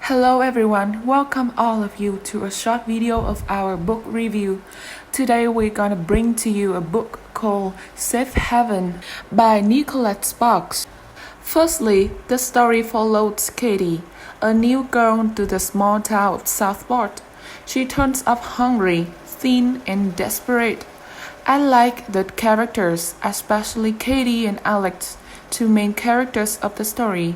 Hello everyone, welcome all of you to a short video of our book review. Today we're gonna bring to you a book called Safe Haven by Nicolette Sparks. Firstly, the story follows Katie, a new girl to the small town of Southport. She turns up hungry, thin, and desperate. I like the characters, especially Katie and Alex, two main characters of the story.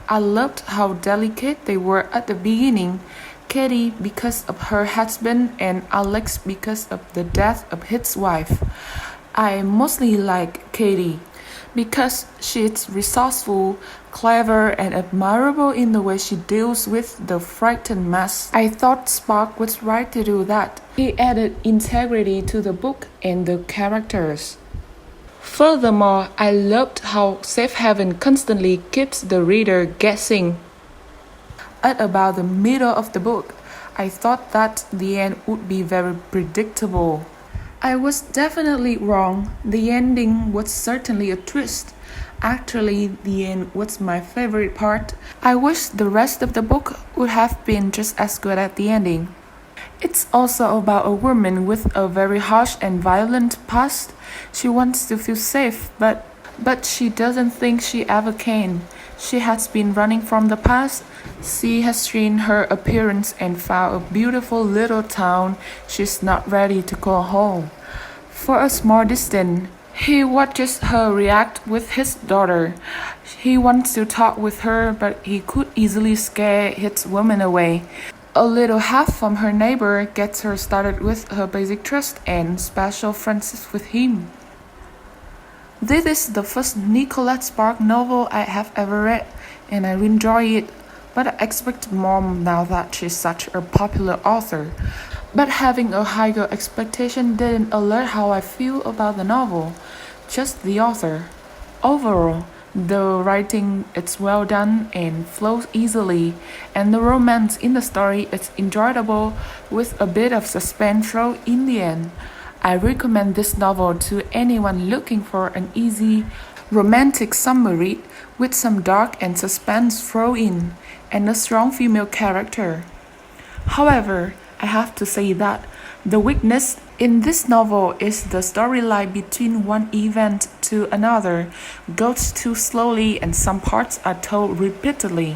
I loved how delicate they were at the beginning. Katie because of her husband and Alex because of the death of his wife. I mostly like Katie because she's resourceful, clever, and admirable in the way she deals with the frightened mess. I thought Spark was right to do that. He added integrity to the book and the characters. Furthermore, I loved how Safe Haven constantly keeps the reader guessing. At about the middle of the book, I thought that the end would be very predictable. I was definitely wrong. The ending was certainly a twist. Actually, the end was my favorite part. I wish the rest of the book would have been just as good at the ending. It's also about a woman with a very harsh and violent past. She wants to feel safe, but she doesn't think she ever can. She has been running from the past. She has seen her appearance and found a beautiful little town she's not ready to call home. For a small distance, he watches her react with his daughter. He wants to talk with her, but he could easily scare his woman away. A little help from her neighbor gets her started with her basic trust and special friendship with him. This is the first Nicolette Sparks novel I have ever read, and I enjoy it, but I expect more now that she's such a popular author. But having a higher expectation didn't alert how I feel about the novel, just the author. Overall, the writing is well done and flows easily, and the romance in the story is enjoyable with a bit of suspense thrown in the end. I recommend this novel to anyone looking for an easy, romantic summer read with some dark and suspense thrown in, and a strong female character. However, I have to say that the weakness in this novel is the storyline between one event to another goes too slowly and some parts are told repeatedly.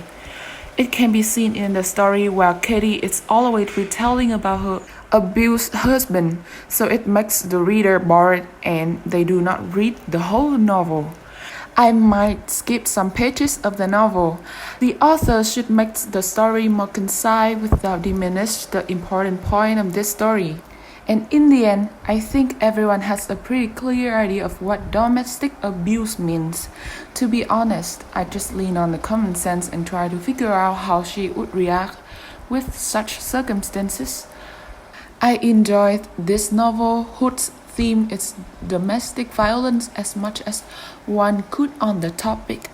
It can be seen in the story where Katie is always retelling about her abused husband, so it makes the reader bored and they do not read the whole novel. I might skip some pages of the novel. The author should make the story more concise without diminish the important point of this story. And in the end, I think everyone has a pretty clear idea of what domestic abuse means. To be honest, I just lean on the common sense and try to figure out how she would react with such circumstances. I enjoyed this novel whose theme is domestic violence as much as one could on the topic.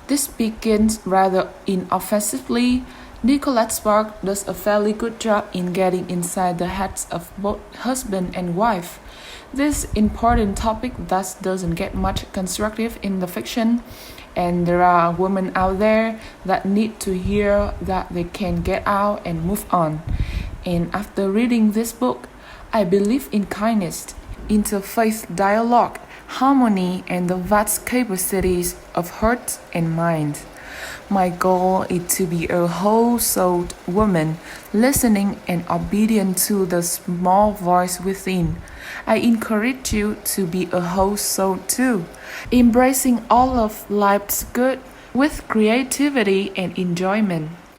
This begins rather inoffensively. Nicolette Sparks does a fairly good job in getting inside the heads of both husband and wife. This important topic thus doesn't get much constructive in the fiction, and there are women out there that need to hear that they can get out and move on. And after reading this book, I believe in kindness, interfaith dialogue, harmony, and the vast capacities of heart and mind. My goal is to be a whole-souled woman, listening and obedient to the small voice within. I encourage you to be a whole soul too, embracing all of life's good with creativity and enjoyment.